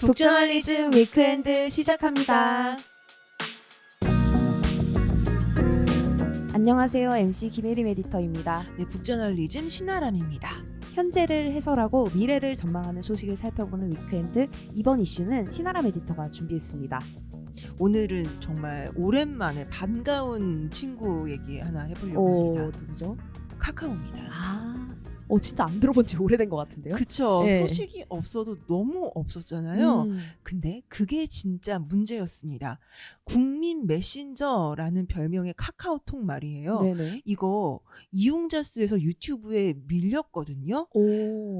북저널리즘 위크엔드 시작합니다. 안녕하세요. MC 김혜림 에디터입니다. 네, 북저널리즘 신아람입니다. 현재를 해설하고 미래를 전망하는 소식을 살펴보는 위크엔드, 이번 이슈는 신아람 에디터가 준비했습니다. 오늘은 정말 오랜만에 반가운 친구 얘기 하나 해보려고 합니다. 누구죠? 카카오입니다. 진짜 안 들어본 지 오래된 것 같은데요? 그쵸. 네. 소식이 없어도 너무 없었잖아요. 근데 그게 진짜 문제였습니다. 국민 메신저라는 별명의 카카오톡 말이에요. 네네. 이거 이용자 수에서 유튜브에 밀렸거든요.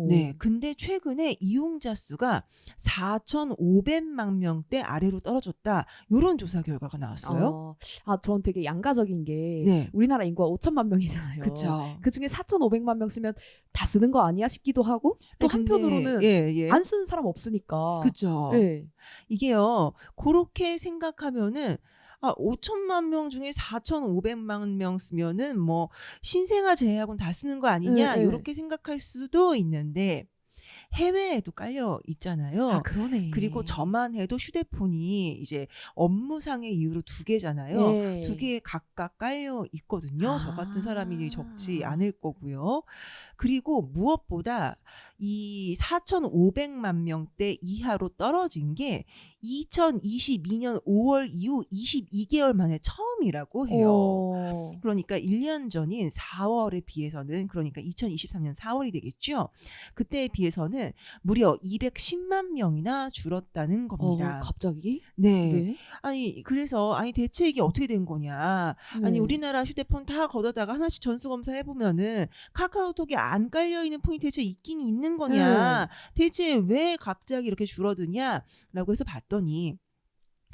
네, 근데 최근에 이용자 수가 4,500만 명대 아래로 떨어졌다. 이런 조사 결과가 나왔어요. 전 되게 양가적인 게 네. 우리나라 인구가 5천만 명이잖아요. 그쵸. 그 중에 4,500만 명 쓰면 다 쓰는 거 아니야 싶기도 하고, 또 근데 한편으로는 안 쓰는 사람 없으니까. 그쵸. 예. 이게요, 그렇게 생각하면은 5천만 명 중에 4,500만 명 쓰면은 뭐 신생아 제외하고는 다 쓰는 거 아니냐, 네. 이렇게 생각할 수도 있는데 해외에도 깔려 있잖아요. 그러네. 그리고 저만 해도 휴대폰이 이제 업무상의 이유로 2개잖아요. 네. 2개 각각 깔려 있거든요. 저 같은 사람이 적지 않을 거고요. 그리고 무엇보다 이 4,500만 명대 이하로 떨어진 게 2022년 5월 이후 22개월 만에 처음이라고 해요. 그러니까 1년 전인 4월에 비해서는, 그러니까 2023년 4월이 되겠죠. 그때에 비해서는 무려 210만 명이나 줄었다는 겁니다. 갑자기? 네. 그래서 대체 이게 어떻게 된 거냐. 네. 우리나라 휴대폰 다 걷어다가 하나씩 전수검사 해보면은 카카오톡에 안 깔려있는 폰이 대체 있긴 있는 거냐. 대체 왜 갑자기 이렇게 줄어드냐라고 해서 봤더니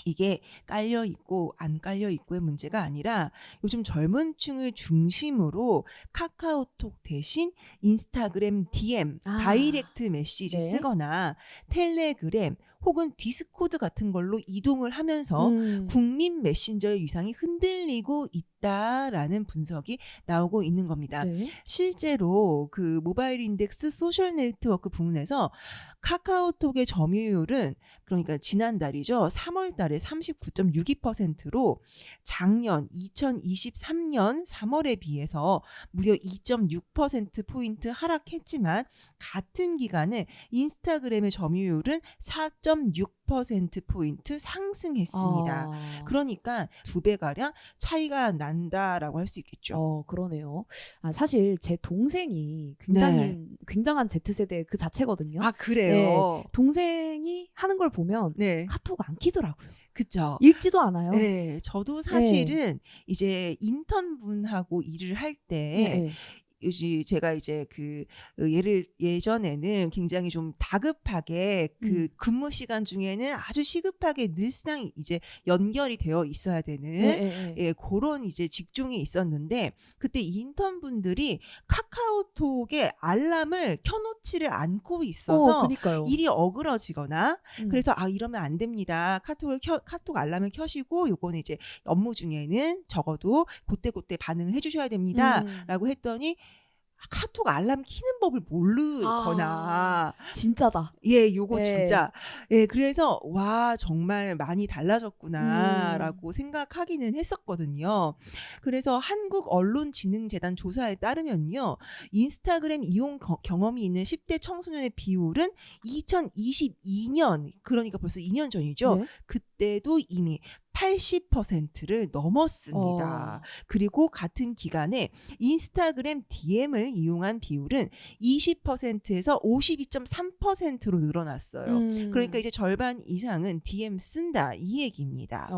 이게 깔려있고 안 깔려있고의 문제가 아니라 요즘 젊은 층을 중심으로 카카오톡 대신 인스타그램 DM, 다이렉트 메시지 네. 쓰거나 텔레그램 혹은 디스코드 같은 걸로 이동을 하면서 국민 메신저의 위상이 흔들리고 있다라는 분석이 나오고 있는 겁니다. 네. 실제로 그 모바일 인덱스 소셜 네트워크 부문에서 카카오톡의 점유율은, 그러니까 지난달이죠, 3월 달에 39.62%로 작년 2023년 3월에 비해서 무려 2.6%포인트 하락했지만 같은 기간에 인스타그램의 점유율은 4.6%포인트 상승했습니다. 그러니까 2배가량 차이가 난다라고 할 수 있겠죠. 그러네요. 사실 제 동생이 굉장한 Z세대 그 자체거든요. 그래요? 네. 동생이 하는 걸 보면 네. 카톡 안 키더라고요. 그쵸. 읽지도 않아요. 네, 저도 사실은 이제 인턴분하고 일을 할 때 제가 이제 예전에는 굉장히 좀 다급하게 근무 시간 중에는 아주 시급하게 늘상 이제 연결이 되어 있어야 되는 그런 이제 직종이 있었는데, 그때 인턴분들이 카카오톡에 알람을 켜놓지를 않고 있어서 그러니까요. 일이 어그러지거나 그래서 이러면 안 됩니다. 카톡 알람을 켜시고 요거는 이제 업무 중에는 적어도 그때 반응을 해주셔야 됩니다. 라고 했더니 카톡 알람 키는 법을 모르거나. 진짜다. 요거 진짜. 그래서 와, 정말 많이 달라졌구나라고 생각하기는 했었거든요. 그래서 한국언론진흥재단 조사에 따르면요, 인스타그램 이용 경험이 있는 10대 청소년의 비율은 2022년, 그러니까 벌써 2년 전이죠. 네. 그때도 이미 80%를 넘었습니다. 그리고 같은 기간에 인스타그램 DM을 이용한 비율은 20%에서 52.3%로 늘어났어요. 그러니까 이제 절반 이상은 DM 쓴다, 이 얘기입니다.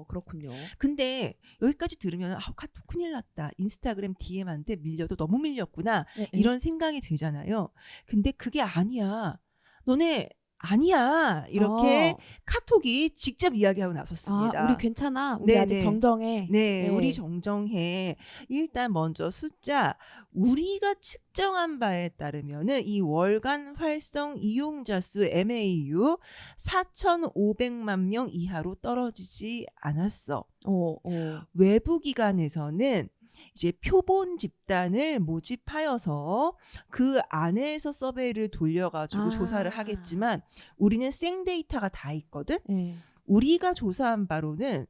그렇군요. 근데 여기까지 들으면 카톡 큰일 났다, 인스타그램 DM한테 밀려도 너무 밀렸구나, 이런 생각이 들잖아요. 근데 그게 아니야, 너네 아니야, 이렇게 카톡이 직접 이야기하고 나섰습니다. 우리 괜찮아. 우리 아직 정정해. 우리 정정해. 일단 먼저 숫자, 우리가 측정한 바에 따르면은 이 월간 활성 이용자 수 MAU 4,500만 명 이하로 떨어지지 않았어. 외부 기관에서는 이제 표본 집단을 모집하여서 그 안에서 서베이를 돌려가지고 조사를 하겠지만 우리는 생 데이터가 다 있거든. 네. 우리가 조사한 바로는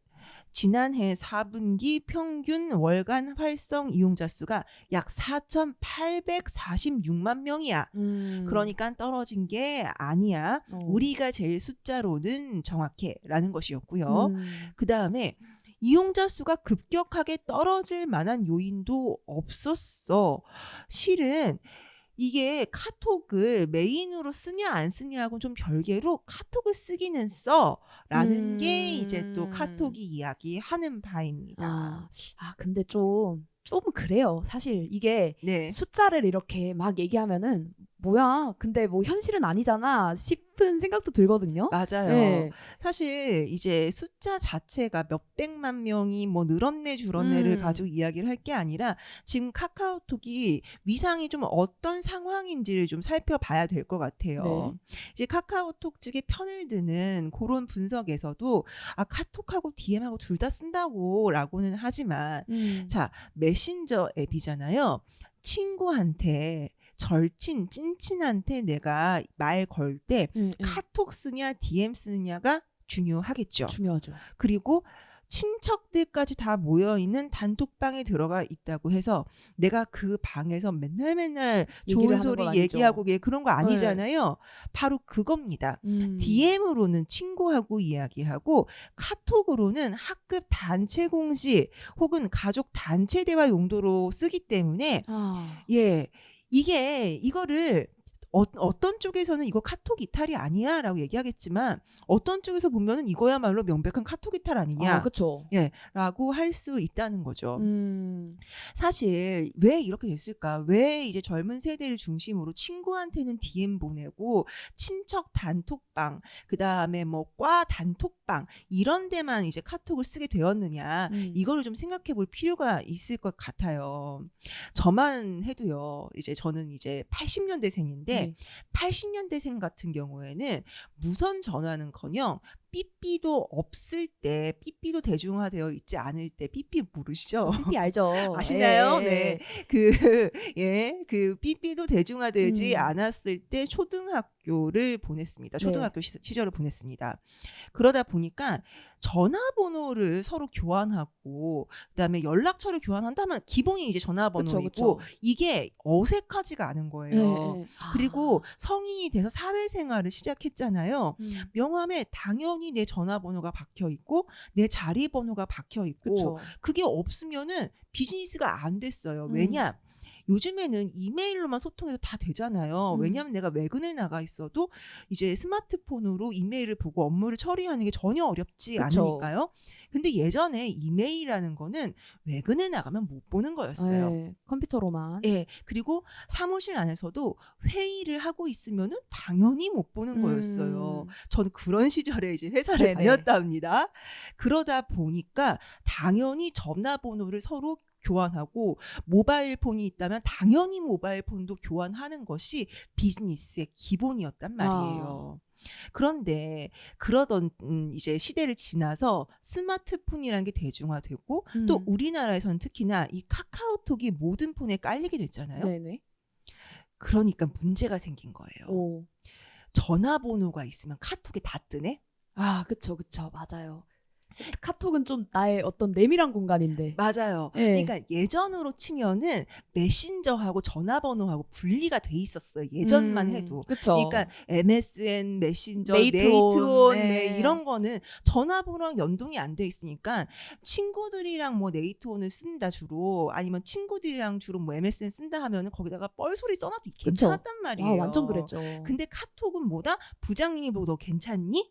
지난해 4분기 평균 월간 활성 이용자 수가 약 4,846만 명이야. 그러니까 떨어진 게 아니야. 우리가 제일 숫자로는 정확해라는 것이었고요. 그 다음에 이용자 수가 급격하게 떨어질 만한 요인도 없었어. 실은 이게 카톡을 메인으로 쓰냐 안 쓰냐하고는 좀 별개로 카톡을 쓰기는 써라는 게 이제 또 카톡이 이야기하는 바입니다. 근데 좀 그래요. 사실 이게 네. 숫자를 이렇게 막 얘기하면은 뭐야? 근데 뭐 현실은 아니잖아 싶은 생각도 들거든요. 맞아요. 네. 사실 이제 숫자 자체가 몇백만 명이 뭐 늘었네 줄었네를 가지고 이야기를 할 게 아니라 지금 카카오톡이 위상이 좀 어떤 상황인지를 좀 살펴봐야 될 것 같아요. 네. 이제 카카오톡 측에 편을 드는 그런 분석에서도 카톡하고 DM하고 둘 다 쓴다고라고는 하지만 자, 메신저 앱이잖아요. 친구한테 절친, 찐친한테 내가 말 걸 때 카톡 쓰냐 DM 쓰느냐가 중요하겠죠. 중요하죠. 그리고 친척들까지 다 모여있는 단톡방에 들어가 있다고 해서 내가 그 방에서 맨날 좋은 소리 얘기하고 그런 거 아니잖아요. 네. 바로 그겁니다. DM으로는 친구하고 이야기하고 카톡으로는 학급 단체 공지 혹은 가족 단체 대화 용도로 쓰기 때문에 예. 이거를 어떤 쪽에서는 이거 카톡 이탈이 아니야 라고 얘기하겠지만 어떤 쪽에서 보면은 이거야말로 명백한 카톡 이탈 아니냐 그쵸. 예, 라고 할 수 있다는 거죠. 사실 왜 이렇게 됐을까? 왜 이제 젊은 세대를 중심으로 친구한테는 DM 보내고 친척 단톡방 그다음에 뭐 과 단톡방 이런 데만 이제 카톡을 쓰게 되었느냐 이거를 좀 생각해 볼 필요가 있을 것 같아요. 저만 해도요. 이제 저는 이제 80년대생인데 80년대생 같은 경우에는 무선 전화는커녕 삐삐도 없을 때 삐삐도 대중화되어 있지 않을 때 삐삐 모르시죠? 삐삐 알죠. 아시나요? 네. 그 삐삐도 대중화되지 않았을 때 초등학교를 보냈습니다. 초등학교 시절을 보냈습니다. 그러다 보니까 전화번호를 서로 교환하고 그다음에 연락처를 교환한다면 기본이 이제 전화번호이고 그쵸. 이게 어색하지가 않은 거예요. 그리고 성인이 돼서 사회생활을 시작했잖아요. 명함에 당연히 내 전화번호가 박혀 있고 내 자리 번호가 박혀 있고 그게 없으면은 비즈니스가 안 됐어요. 왜냐? 요즘에는 이메일로만 소통해도 다 되잖아요. 왜냐하면 내가 외근에 나가 있어도 이제 스마트폰으로 이메일을 보고 업무를 처리하는 게 전혀 어렵지 않으니까요. 근데 예전에 이메일이라는 거는 외근에 나가면 못 보는 거였어요. 컴퓨터로만. 예. 그리고 사무실 안에서도 회의를 하고 있으면은 당연히 못 보는 거였어요. 저는 그런 시절에 이제 회사를 다녔답니다. 그러다 보니까 당연히 전화번호를 서로 교환하고 모바일 폰이 있다면 당연히 모바일 폰도 교환하는 것이 비즈니스의 기본이었단 말이에요. 그런데 그러던 이제 시대를 지나서 스마트폰이라는 게 대중화되고 또 우리나라에서는 특히나 이 카카오톡이 모든 폰에 깔리게 됐잖아요. 그러니까 문제가 생긴 거예요. 전화번호가 있으면 카톡에 다 뜨네? 그쵸. 맞아요. 카톡은 좀 나의 어떤 내밀한 공간인데. 맞아요. 그러니까 예전으로 치면은 메신저하고 전화번호하고 분리가 돼 있었어요. 예전만 해도. 그쵸. 그러니까 MSN, 메신저, 네이트온, 네이트온 이런 거는 전화번호랑 연동이 안 돼 있으니까 친구들이랑 뭐 네이트온을 쓴다 주로 아니면 친구들이랑 주로 뭐 MSN 쓴다 하면은 거기다가 뻘소리 써놔도 괜찮았단 말이에요. 완전 그랬죠. 근데 카톡은 뭐다? 부장님이 보고 너 괜찮니?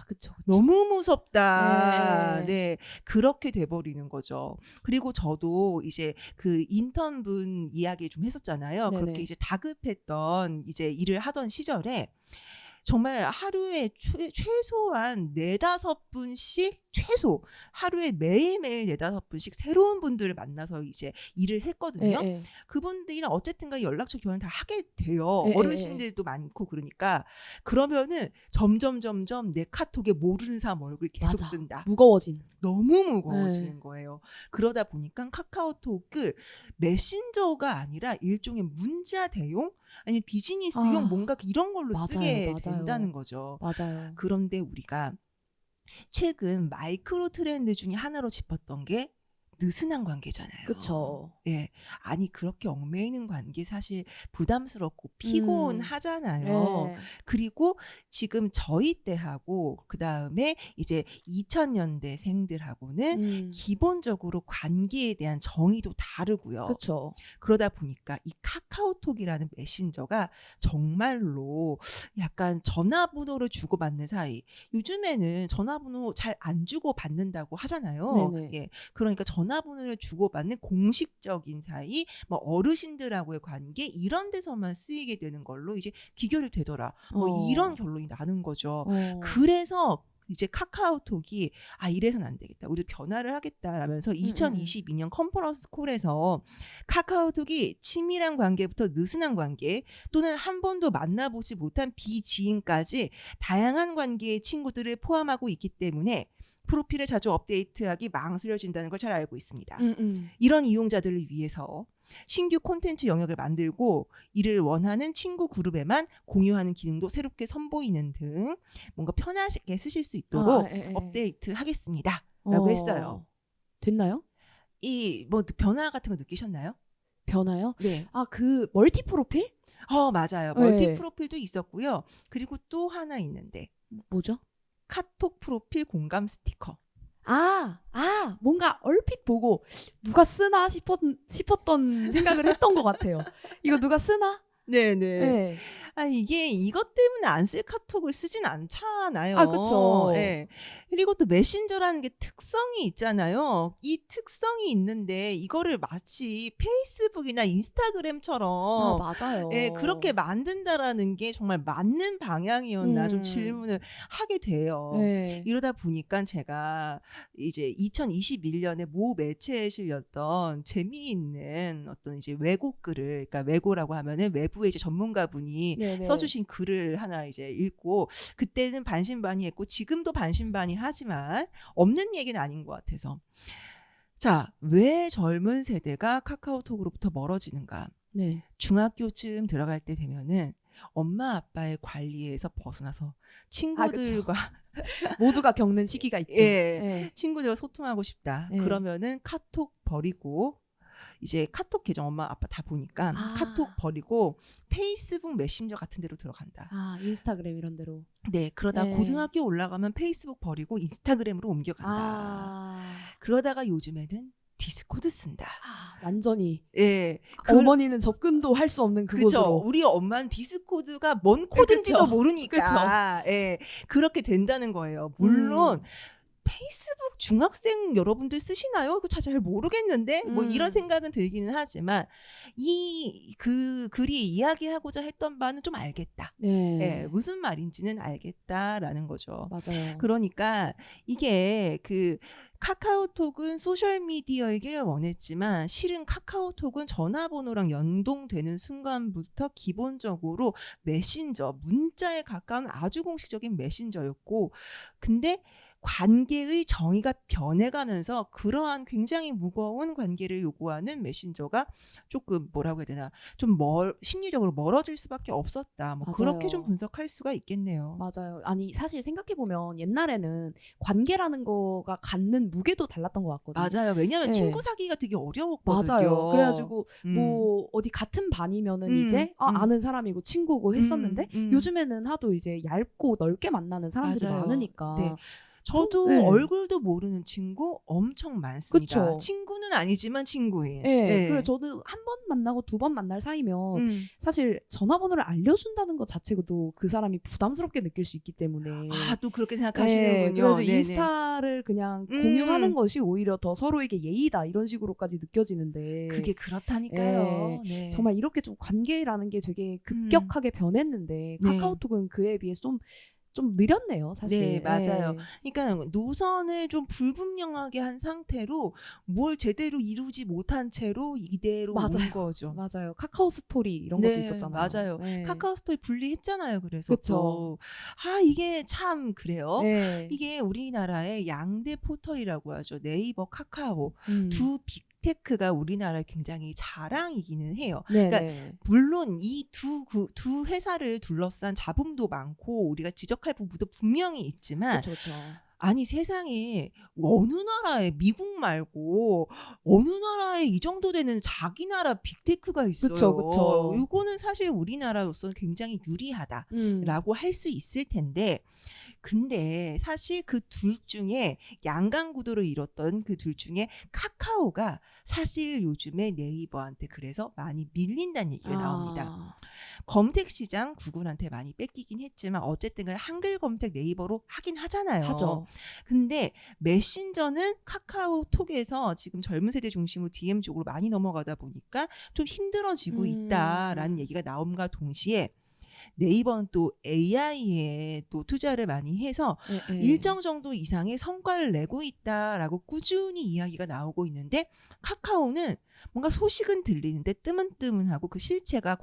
그쵸. 너무 무섭다. 네. 그렇게 돼버리는 거죠. 그리고 저도 이제 그 인턴분 이야기 좀 했었잖아요. 그렇게 이제 다급했던 이제 일을 하던 시절에 정말 하루에 최소한 4-5분씩 최소 하루에 매일매일 4-5분씩 새로운 분들을 만나서 이제 일을 했거든요. 예, 예. 그분들이랑 어쨌든가 연락처 교환을 다 하게 돼요. 예, 예, 어르신들도 많고 그러니까. 그러면은 점점 내 카톡에 모르는 사람 얼굴이 계속 맞아. 뜬다. 무거워진. 너무 무거워지는 거예요. 그러다 보니까 카카오톡을 메신저가 아니라 일종의 문자 대용 아니면 비즈니스용 뭔가 이런 걸로 맞아요, 쓰게 맞아요. 된다는 거죠. 맞아요. 그런데 우리가 최근 마이크로 트렌드 중에 하나로 짚었던 게 느슨한 관계잖아요. 그쵸. 예. 아니 그렇게 얽매이는 관계 사실 부담스럽고 피곤하잖아요. 예. 그리고 지금 저희 때하고 그다음에 이제 2000년대생들하고는 기본적으로 관계에 대한 정의도 다르고요. 그쵸. 그러다 보니까 이 카카오톡이라는 메신저가 정말로 약간 전화번호를 주고받는 사이. 요즘에는 전화번호 잘 안 주고받는다고 하잖아요. 네네. 예. 그러니까 전화번호를 주고받는 공식적인 사이, 뭐 어르신들하고의 관계 이런 데서만 쓰이게 되는 걸로 이제 귀결이 되더라. 뭐 이런 결론이 나는 거죠. 그래서 이제 카카오톡이 이래선 안 되겠다. 우리도 변화를 하겠다라면서 2022년 컨퍼런스 콜에서 카카오톡이 친밀한 관계부터 느슨한 관계 또는 한 번도 만나보지 못한 비지인까지 다양한 관계의 친구들을 포함하고 있기 때문에 프로필을 자주 업데이트하기 망설여진다는 걸 잘 알고 있습니다. 이런 이용자들을 위해서 신규 콘텐츠 영역을 만들고 이를 원하는 친구 그룹에만 공유하는 기능도 새롭게 선보이는 등 뭔가 편하게 쓰실 수 있도록 업데이트 하겠습니다. 라고 했어요. 됐나요? 이 뭐 변화 같은 거 느끼셨나요? 변화요? 네. 그 멀티 프로필? 맞아요. 멀티 프로필도 있었고요. 그리고 또 하나 있는데 뭐죠? 카톡 프로필 공감 스티커. 뭔가 얼핏 보고 누가 쓰나 싶었던 생각을 했던 것 같아요. 이거 누가 쓰나? 네네. 네. 이게 이것 때문에 안 쓸 카톡을 쓰진 않잖아요. 그쵸. 네. 그리고 또 메신저라는 게 특성이 있잖아요. 이 특성이 있는데 이거를 마치 페이스북이나 인스타그램처럼 맞아요. 그렇게 만든다라는 게 정말 맞는 방향이었나 좀 질문을 하게 돼요. 네. 이러다 보니까 제가 이제 2021년에 모 매체에 실렸던 재미있는 어떤 이제 왜곡 글을, 그러니까 왜고라고 하면은 외부의 이제 전문가분이 써주신 글을 하나 이제 읽고 그때는 반신반의했고 지금도 반신반의 하지만 없는 얘기는 아닌 것 같아서 자, 왜 젊은 세대가 카카오톡으로부터 멀어지는가? 네. 중학교쯤 들어갈 때 되면은 엄마 아빠의 관리에서 벗어나서 친구들과 모두가 겪는 시기가 있죠. 친구들과 소통하고 싶다. 그러면은 카톡 버리고 이제 카톡 계정 엄마 아빠 다 보니까 카톡 버리고 페이스북 메신저 같은 데로 들어간다. 인스타그램 이런 데로. 네, 그러다 고등학교 올라가면 페이스북 버리고 인스타그램으로 옮겨간다. 그러다가 요즘에는 디스코드 쓴다. 완전히. 예. 어머니는 접근도 할 수 없는 그곳으로. 우리 엄마는 디스코드가 뭔 코드인지도 모르니까. 예. 그렇게 된다는 거예요. 물론 페이스북 중학생 여러분들 쓰시나요? 그거 잘 모르겠는데 뭐 이런 생각은 들기는 하지만 그 글이 이야기하고자 했던 바는 좀 알겠다. 무슨 말인지는 알겠다라는 거죠. 맞아요. 그러니까 이게 그 카카오톡은 소셜미디어이길 원했지만 실은 카카오톡은 전화번호랑 연동되는 순간부터 기본적으로 메신저, 문자에 가까운 아주 공식적인 메신저였고 근데 관계의 정의가 변해가면서 그러한 굉장히 무거운 관계를 요구하는 메신저가 조금 뭐라고 해야 되나 좀 심리적으로 멀어질 수밖에 없었다. 뭐 그렇게 좀 분석할 수가 있겠네요. 맞아요. 아니 사실 생각해보면 옛날에는 관계라는 거가 갖는 무게도 달랐던 것 같거든요. 맞아요. 왜냐하면 친구 사귀기가 되게 어려웠거든요. 맞아요. 그래가지고 뭐 어디 같은 반이면은 이제 아는 사람이고 친구고 했었는데 요즘에는 하도 이제 얇고 넓게 만나는 사람들이 많으니까 저도 네. 얼굴도 모르는 친구 엄청 많습니다. 그쵸. 친구는 아니지만 친구인. 예. 네. 그래서 저는 한 번 만나고 두 번 만날 사이면 사실 사실 전화번호를 알려준다는 것 자체도 그 사람이 부담스럽게 느낄 수 있기 때문에. 또 그렇게 예, 생각하시는군요. 그래서 네네. 인스타를 그냥 공유하는 것이 오히려 더 서로에게 예의다 이런 식으로까지 느껴지는데. 그게 그렇다니까요. 네. 정말 이렇게 좀 관계라는 게 되게 급격하게 변했는데 네. 카카오톡은 그에 비해서 좀 느렸네요, 사실. 네, 맞아요. 예. 그러니까 노선을 좀 불분명하게 한 상태로 뭘 제대로 이루지 못한 채로 이대로 온 맞아요. 거죠. 맞아요. 카카오 스토리 이런 것도 네, 있었잖아요. 맞아요. 예. 카카오 스토리 분리했잖아요. 그래서 그쵸. 또 이게 참 그래요. 예. 이게 우리나라의 양대 포털이라고 하죠. 네이버, 카카오 두 빅테크가 우리나라의 굉장히 자랑이기는 해요. 그러니까 네네. 물론 이 두 회사를 둘러싼 잡음도 많고 우리가 지적할 부분도 분명히 있지만 그쵸. 아니 세상에 어느 나라에 미국 말고 어느 나라에 이 정도 되는 자기 나라 빅테크가 있어요. 그쵸. 이거는 사실 우리나라로서는 굉장히 유리하다라고 할 수 있을 텐데 근데 사실 그 둘 중에 양강구도를 이뤘던 그 둘 중에 카카오가 사실 요즘에 네이버한테 그래서 많이 밀린다는 얘기가 나옵니다. 검색 시장 구글한테 많이 뺏기긴 했지만 어쨌든 간에 한글 검색 네이버로 하긴 하잖아요. 하죠. 근데 메신저는 카카오톡에서 지금 젊은 세대 중심으로 DM 쪽으로 많이 넘어가다 보니까 좀 힘들어지고 있다라는 얘기가 나옴과 동시에 네이버는 또 AI에 또 투자를 많이 해서 예. 일정 정도 이상의 성과를 내고 있다라고 꾸준히 이야기가 나오고 있는데 카카오는 뭔가 소식은 들리는데 뜨문뜨문하고 그 실체가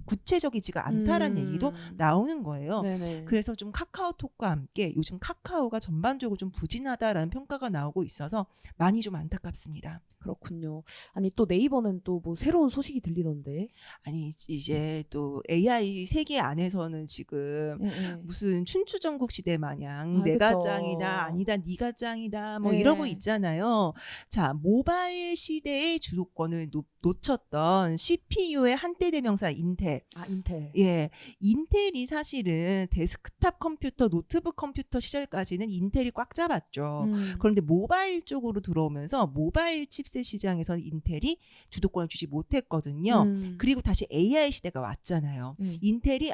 구체적이지가 않다라는 얘기도 나오는 거예요. 네네. 그래서 좀 카카오톡과 함께 요즘 카카오가 전반적으로 좀 부진하다라는 평가가 나오고 있어서 많이 좀 안타깝습니다. 그렇군요. 아니 또 네이버는 또 뭐 새로운 소식이 들리던데. 아니 이제 또 AI 세계 안에서는 지금 예. 무슨 춘추전국 시대 마냥 내가 그쵸. 짱이다 아니다 네가 짱이다 뭐 예. 이러고 있잖아요. 자 모바일 시대의 주도권을 놓쳤던 CPU의 한때 대명사 인텔. 인텔. 예, 인텔이 사실은 데스크탑 컴퓨터, 노트북 컴퓨터 시절까지는 인텔이 꽉 잡았죠. 그런데 모바일 쪽으로 들어오면서 모바일 칩셋 시장에서는 인텔이 주도권을 주지 못했거든요. 그리고 다시 AI 시대가 왔잖아요. 인텔이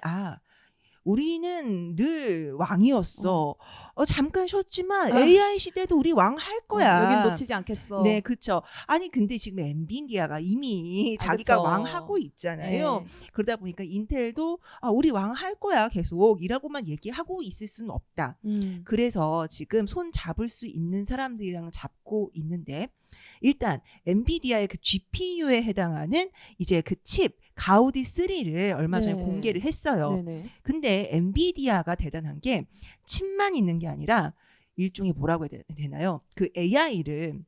우리는 늘 왕이었어. 잠깐 쉬었지만 AI 시대도 우리 왕 할 거야. 여긴 놓치지 않겠어. 네, 그렇죠. 아니 근데 지금 엔비디아가 이미 자기가 그쵸. 왕 하고 있잖아요. 예. 그러다 보니까 인텔도 우리 왕 할 거야 계속 이라고만 얘기하고 있을 수는 없다. 그래서 지금 손 잡을 수 있는 사람들이랑 잡고 있는데 일단 엔비디아의 그 GPU에 해당하는 이제 그 칩 가우디 3를 얼마 전에 네. 공개를 했어요. 네네. 근데 엔비디아가 대단한 게 칩만 있는 게 아니라 일종의 뭐라고 해야 되나요? 그 AI를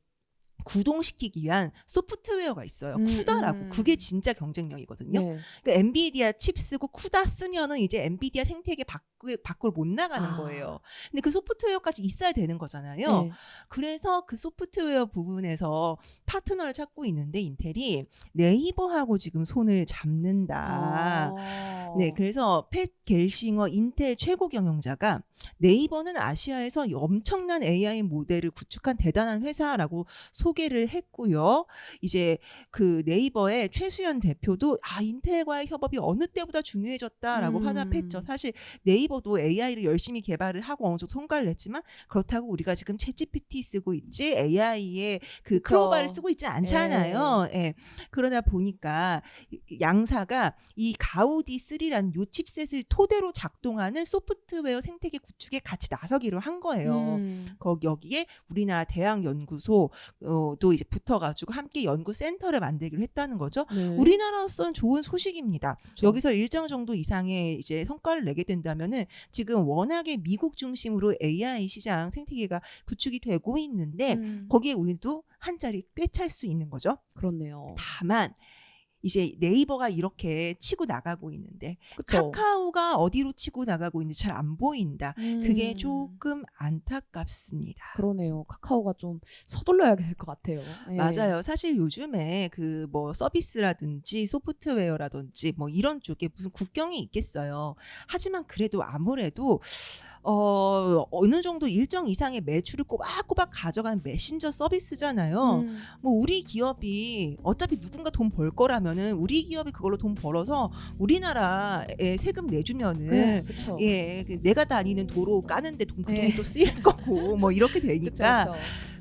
구동시키기 위한 소프트웨어가 있어요. 쿠다라고. 그게 진짜 경쟁력이거든요. 네. 그러니까 엔비디아 칩 쓰고 쿠다 쓰면은 이제 엔비디아 생태계 밖으로 못 나가는 거예요. 근데 그 소프트웨어까지 있어야 되는 거잖아요. 네. 그래서 그 소프트웨어 부분에서 파트너를 찾고 있는데 인텔이 네이버하고 지금 손을 잡는다. 네, 그래서 팻 겔싱어 인텔 최고 경영자가 네이버는 아시아에서 엄청난 AI 모델을 구축한 대단한 회사라고 소개를 했고요. 이제 그 네이버의 최수연 대표도 인텔과의 협업이 어느 때보다 중요해졌다라고 화답했죠. 사실 네이버도 AI를 열심히 개발을 하고 어느 정도 성과를 냈지만 그렇다고 우리가 지금 챗GPT 쓰고 있지 AI의 그 그쵸. 클로바를 쓰고 있지 않잖아요. 예. 그러다 보니까 양사가 이 가우디 3라는 요 칩셋을 토대로 작동하는 소프트웨어 생태계 구축에 같이 나서기로 한 거예요. 여기에 우리나라 대학연구소 또 이제 붙어가지고 함께 연구센터를 만들기로 했다는 거죠. 네. 우리나라로서는 좋은 소식입니다. 그쵸. 여기서 일정 정도 이상의 이제 성과를 내게 된다면은 지금 워낙에 미국 중심으로 AI 시장 생태계가 구축이 되고 있는데 거기에 우리도 한 자리 꿰찰 수 있는 거죠. 그렇네요. 다만 이제 네이버가 이렇게 치고 나가고 있는데 그쵸. 카카오가 어디로 치고 나가고 있는지 잘 안 보인다. 그게 조금 안타깝습니다. 그러네요. 카카오가 좀 서둘러야 될 것 같아요. 예. 맞아요. 사실 요즘에 그 뭐 서비스라든지 소프트웨어라든지 뭐 이런 쪽에 무슨 국경이 있겠어요. 하지만 그래도 아무래도 어느 정도 일정 이상의 매출을 꼬박꼬박 가져가는 메신저 서비스잖아요. 뭐 우리 기업이 어차피 누군가 돈 벌 거라면은 우리 기업이 그걸로 돈 벌어서 우리나라에 세금 내주면은 네, 그쵸. 예, 내가 다니는 도로 까는데 그 돈이 네. 또 쓰일 거고 뭐 이렇게 되니까 그쵸.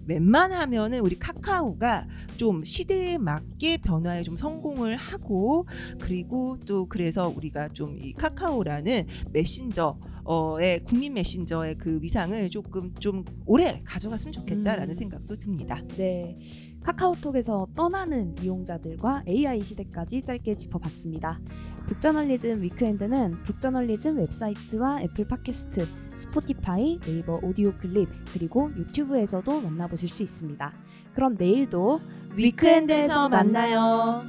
웬만하면은 우리 카카오가 좀 시대에 맞게 변화에 좀 성공을 하고 그리고 또 그래서 우리가 좀 이 카카오라는 메신저의 국민 메신저의 그 위상을 조금 좀 오래 가져갔으면 좋겠다라는 생각도 듭니다. 네. 카카오톡에서 떠나는 이용자들과 AI 시대까지 짧게 짚어봤습니다. 북저널리즘 위크엔드는 북저널리즘 웹사이트와 애플 팟캐스트, 스포티파이, 네이버 오디오 클립, 그리고 유튜브에서도 만나보실 수 있습니다. 그럼 내일도 위크엔드에서 만나요.